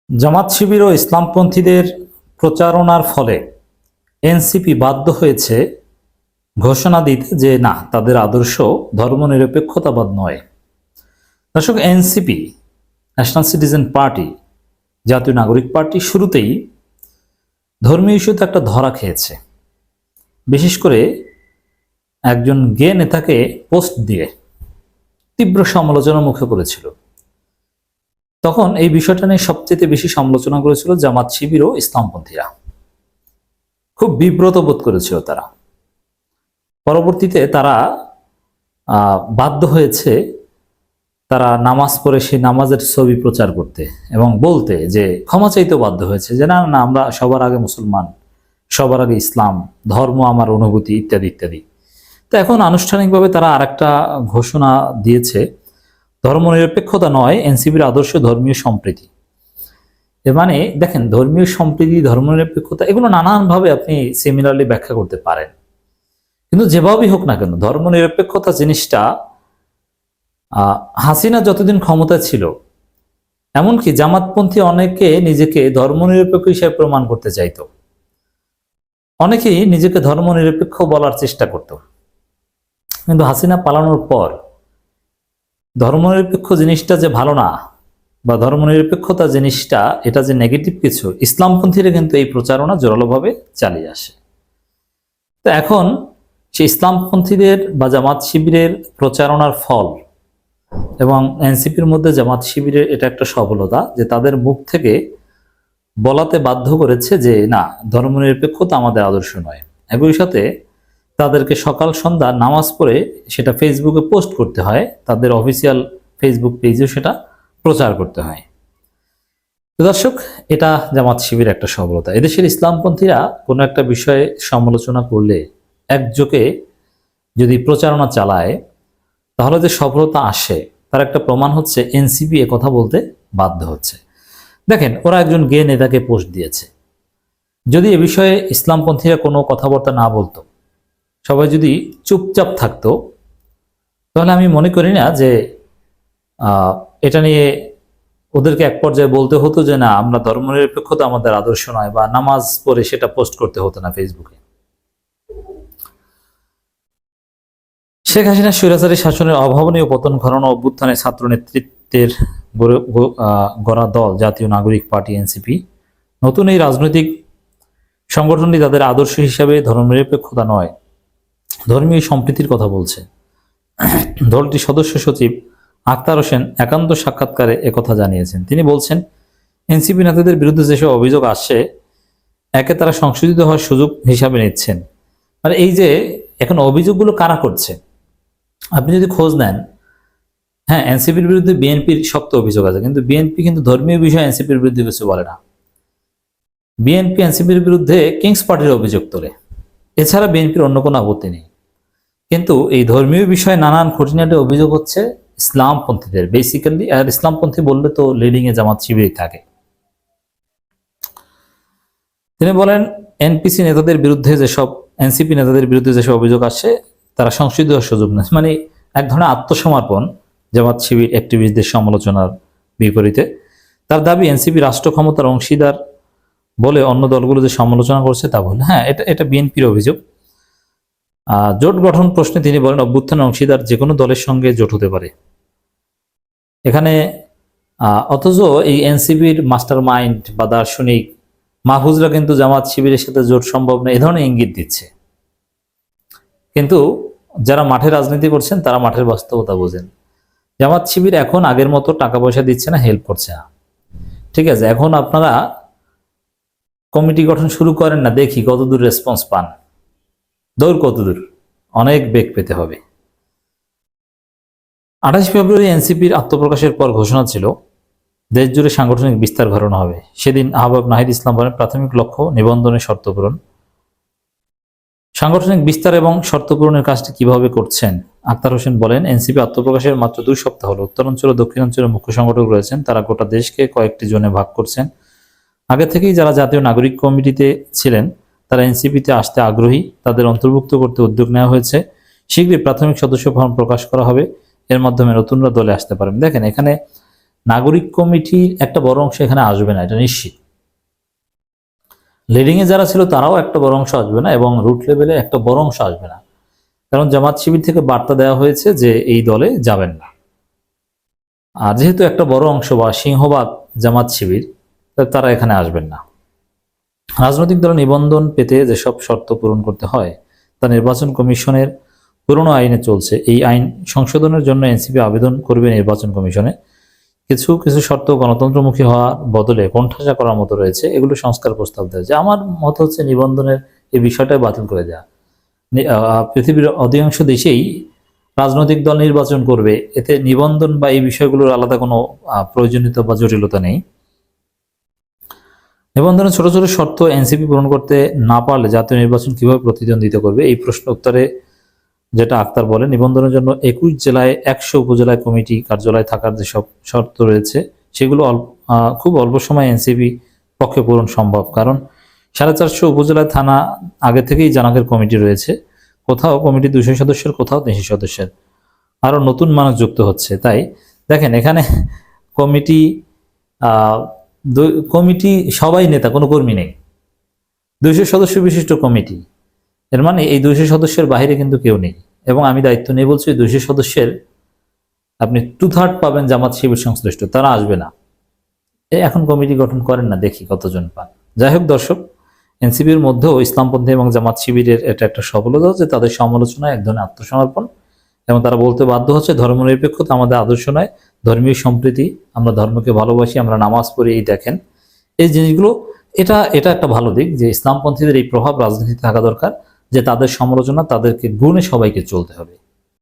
জামাত শিবির ও ইসলামপন্থীদের প্রচারণার ফলে এনসিপি বাধ্য হয়েছে ঘোষণা দিতে যে না, তাদের আদর্শ ধর্মনিরপেক্ষতাবাদ নয়। দর্শক, এনসিপি ন্যাশনাল সিটিজেন পার্টি, জাতীয় নাগরিক পার্টি, শুরুতেই ধর্মীয় ইস্যুতে একটা ধরা খেয়েছে। বিশেষ করে একজন গে নেতাকে পোস্ট দিয়ে তীব্র সমালোচনার মুখে পড়েছিল। তখন এই বিষয়টা নিয়ে সবচেয়ে বেশি সমালোচনা করেছিল জামাত শিবির ও ইসলামপন্থীরা। খুব বিব্রত বোধ করেছিল তারা। পরবর্তীতে তারা বাধ্য হয়েছে তারা নামাজ পড়ে সেই নামাজের ছবি প্রচার করতে এবং বলতে যে ক্ষমা চাইতেও বাধ্য হয়েছে যে না না, আমরা সবার আগে মুসলমান, সবার আগে ইসলাম, ধর্ম আমার অনুভূতি, ইত্যাদি ইত্যাদি। তো এখন আনুষ্ঠানিকভাবে তারা আরেকটা ঘোষণা দিয়েছে, ধর্মনিরপেক্ষতা নয়, এনসিপির আদর্শ ধর্মীয় সম্প্রীতি। এর মানে দেখেন, ধর্মীয় সম্প্রীতি, ধর্মনিরপেক্ষতা এগুলো নানানভাবে আপনি সিমিলারলি ব্যাখ্যা করতে পারেন, কিন্তু যেভাবেই হোক না কেন ধর্মনিরপেক্ষতা জিনিসটা হাসিনা যতদিন ক্ষমতায় ছিল, এমনকি জামাতপন্থী অনেকে নিজেকে ধর্মনিরপেক্ষ হিসেবে প্রমাণ করতে চাইত, অনেকেই নিজেকে ধর্মনিরপেক্ষ বলার চেষ্টা করত। কিন্তু হাসিনা পালানোর পর ধর্মনিরপেক্ষ জিনিসটা যে ভালো না, বা ধর্মনিরপেক্ষতা জিনিসটা এটা যে নেগেটিভ কিছু, ইসলামপন্থীরা কিন্তু এই প্রচারণা জোরালোভাবে চালিয়ে আসে। তো এখন সে ইসলামপন্থীদের বা জামাত শিবিরের প্রচারণার ফল এবং এনসিপির মধ্যে জামাত শিবিরের এটা একটা সফলতা যে তাদের মুখ থেকে বলাতে বাধ্য করেছে যে না, ধর্মনিরপেক্ষতা আমাদের আদর্শ নয়। একই সাথে তাদেরকে সকাল সন্ধ্যা নামাজ পড়ে সেটা ফেসবুকে পোস্ট করতে হয়, তাদের অফিসিয়াল ফেসবুক পেজেও সেটা প্রচার করতে হয়। দর্শক, এটা জামাত শিবির একটা সফলতা। এদেশের ইসলামপন্থীরা কোনো একটা বিষয়ে সমালোচনা করলে একযোগে যদি প্রচারণা চালায়, তাহলে যে সফলতা আসে তার একটা প্রমাণ হচ্ছে এনসিপি কথা বলতে বাধ্য হচ্ছে। দেখেন, ওরা একজন গে নেতাকে পোস্ট দিয়েছে। যদি এ বিষয়ে ইসলামপন্থীরা কোনো কথাবার্তা না বলতো, সবাই যদি চুপচাপ থাকতো, তাহলে আমি মনে করি না যে এটা নিয়ে ওদেরকে এক পর্যায়ে বলতে হতো যে না, আমরা ধর্মনিরপেক্ষতা আমাদের আদর্শ নয়, বা নামাজ পড়ে সেটা পোস্ট করতে হতো না ফেসবুকে। শেখ হাসিনা স্বৈরাচারী শাসনের অভাবনীয় পতন ঘটানো অভ্যুত্থানে ছাত্র নেতৃত্বের গড়া দল জাতীয় নাগরিক পার্টি এনসিপি নতুন এই রাজনৈতিক সংগঠনটি তাদের আদর্শ হিসাবে ধর্মনিরপেক্ষতা নয়, ধর্মীয় সম্প্রীতির কথা বলছে। দলটির সদস্য সচিব আখতার হোসেন একান্ত সাক্ষাৎকারে একথা জানিয়েছেন। তিনি বলছেন, এনসিপি নেতাদের বিরুদ্ধে যেসব অভিযোগ আসছে, একে তারা সংশোধিত হওয়ার সুযোগ হিসাবে নিচ্ছেন। মানে এই যে এখন অভিযোগগুলো কারা করছে, আপনি যদি খোঁজ নেন, হ্যাঁ, এনসিপির বিরুদ্ধে বিএনপির শক্ত অভিযোগ আছে, কিন্তু বিএনপি কিন্তু ধর্মীয় বিষয়ে এনসিপির বিরুদ্ধে কিছু বলে না। বিএনপি এনসিপির বিরুদ্ধে কিংস পার্টির অভিযোগ তোলে, এছাড়া বিএনপির অন্য কোনো আপত্তি নেই। কিন্তু এই ধর্মীয় বিষয়ে নানান খুঁটিনাটি অভিযোগ হচ্ছে ইসলামপন্থীদের বেসিক্যালি। আর ইসলামপন্থী বললে তো লিডিং এ জামাত শিবিরই থাকে। তিনি বলেন, এনসিপি নেতাদের বিরুদ্ধে যেসব অভিযোগ আসছে, তারা সংশোধিত সুযোগ নেয়। মানে এক ধরনের আত্মসমর্পণ জামাত শিবির অ্যাক্টিভিস্টদের সমালোচনার বিপরীতে। তার দাবি, এনসিপি রাষ্ট্র ক্ষমতার অংশীদার বলে অন্য দলগুলো যে সমালোচনা করছে তা ভুল। হ্যাঁ, এটা বিএনপির অভিযোগ। জোট গঠন প্রশ্নে তিনি বলেন, অভ্যুত্থানের অংশীদার যে কোনো দলের সঙ্গে জোট হতে পারে এখানে। অথচ এই এনসিপির মাস্টার মাইন্ড বা দার্শনিক মাহফুজরা কিন্তু জামাত শিবিরের সাথে জোট সম্ভব নয় এ ধরনের ইঙ্গিত দিচ্ছে। কিন্তু যারা মাঠে রাজনীতি করছেন তারা মাঠের বাস্তবতা বোঝেন। জামাত শিবির এখন আগের মতো টাকা পয়সা দিচ্ছে না, হেল্প করছে না। ঠিক আছে, এখন আপনারা কমিটি গঠন শুরু করেন না, দেখি কতদূর রেসপন্স পান। দৌড় কতদূর, অনেক বেগ পেতে হবে। 28 ফেব্রুয়ারি এনসিপির আত্মপ্রকাশের পর ঘোষণা ছিল দেশ জুড়ে সাংগঠনিক বিস্তার ঘটানো হবে। সেদিন আহ্বায়ক নাহিদ ইসলাম বলেন, প্রাথমিক লক্ষ্য নিবন্ধনের শর্ত পূরণ। সাংগঠনিক বিস্তার এবং শর্ত পূরণের কাজটি কিভাবে করছেন আখতার হোসেন বলেন, এনসিপি আত্মপ্রকাশের মাত্র 2 সপ্তাহ হলো। উত্তরাঞ্চল ও দক্ষিণাঞ্চলের মুখ্য সংগঠক রয়েছেন, তারা গোটা দেশকে কয়েকটি জোনে ভাগ করছেন। আগে থেকেই যারা জাতীয় নাগরিক কমিটিতে ছিলেন তারা এনসিপিতে আসতে আগ্রহী, তাদের অন্তর্ভুক্ত করতে উদ্যোগ নেওয়া হয়েছে। শীঘ্রই প্রাথমিক সদস্য ফর্ম প্রকাশ করা হবে, এর মাধ্যমে নতুনরা দলে আসতে পারেন। দেখেন, এখানে নাগরিক কমিটির একটা বড় অংশ এখানে আসবে না, এটা নিশ্চিত। লিডিংয়ে যারা ছিল তারাও একটা বড় অংশ আসবে না, এবং রুট লেভেলে একটা বড় অংশ আসবে না, কারণ জামাত শিবির থেকে বার্তা দেওয়া হয়েছে যে এই দলে যাবেন না। আর যেহেতু একটা বড় অংশ বা সিংহভাগ জামাত শিবির, তারা এখানে আসবেন না। রাজনৈতিক দল নিবন্ধন পেতে যেসব শর্ত পূরণ করতে হয় তা নির্বাচন কমিশনের পুরনো আইনে চলছে। এই আইন সংশোধনের জন্য এনসিপি আবেদন করবে নির্বাচন কমিশনে। কিছু কিছু শর্ত গণতন্ত্রমুখী হওয়ার বদলে কোণঠাসা করার মতো রয়েছে, এগুলো সংস্কার প্রস্তাব দেয়। যে আমার মত হচ্ছে নিবন্ধনের এই বিষয়টাই বাতিল করে দেওয়া। পৃথিবীর অধিকাংশ দেশেই রাজনৈতিক দল নির্বাচন করবে, এতে নিবন্ধন বা এই বিষয়গুলোর আলাদা কোনো প্রয়োজনীয়তা বা জটিলতা নেই। নিবন্ধনের ছোট ছোট শর্ত এনসিপি পূরণ করতে না পারলে জাতীয় নির্বাচন কিভাবে প্রতিদ্বন্দ্বিতা করবে, এই প্রশ্ন উত্তরে যেটা আক্তার বলে, নিবন্ধনের জন্য 21 জেলায় 100 উপজেলায় কমিটি কার্যালয় থাকার যেসব শর্ত রয়েছে সেগুলো খুব অল্প সময় এনসিপি পক্ষে পূরণ সম্ভব, কারণ 450 উপজেলায় থানা আগে থেকেই জানাকের কমিটি রয়েছে। কোথাও কমিটি 200 সদস্যের, কোথাও 300 সদস্যের, আরো নতুন মানুষ যুক্ত হচ্ছে। তাই দেখেন এখানে কমিটি কমিটি সবাই নেতা, কোনো কর্মী নেই, 200 সদস্য বিশিষ্ট কমিটি। এর মানে এই 200 সদস্যের বাইরে কিন্তু কেউ নেই, এবং আমি দায়িত্ব নিয়ে বলছি 200 সদস্যের আপনি 2/3 পাবেন জামাত শিবির সংশ্লিষ্ট, তারা আসবে না। এখন কমিটি গঠন করেন না, দেখি কতজন পান। যাই হোক দর্শক, এনসিপির মধ্যেও ইসলামপন্থী এবং জামাত শিবিরের এটা একটা সফলতা যে তাদের সমালোচনায় এক ধরনের আত্মসমর্পণ, এবং তারা বলতে বাধ্য হচ্ছে ধর্মনিরপেক্ষতা আমাদের আদর্শ নয়, ধর্মীয় সম্প্রীতি, আমরা ধর্মকে ভালোবাসি, আমরা নামাজ পড়ি। এই দেখেন এই জিনিসগুলো, এটা এটা একটা ভালো দিক যে ইসলামপন্থীদের এই প্রভাব রাজনীতিতে থাকা দরকার, যে তাদের সমালোচনা, তাদেরকে গুণে সবাইকে চলতে হবে।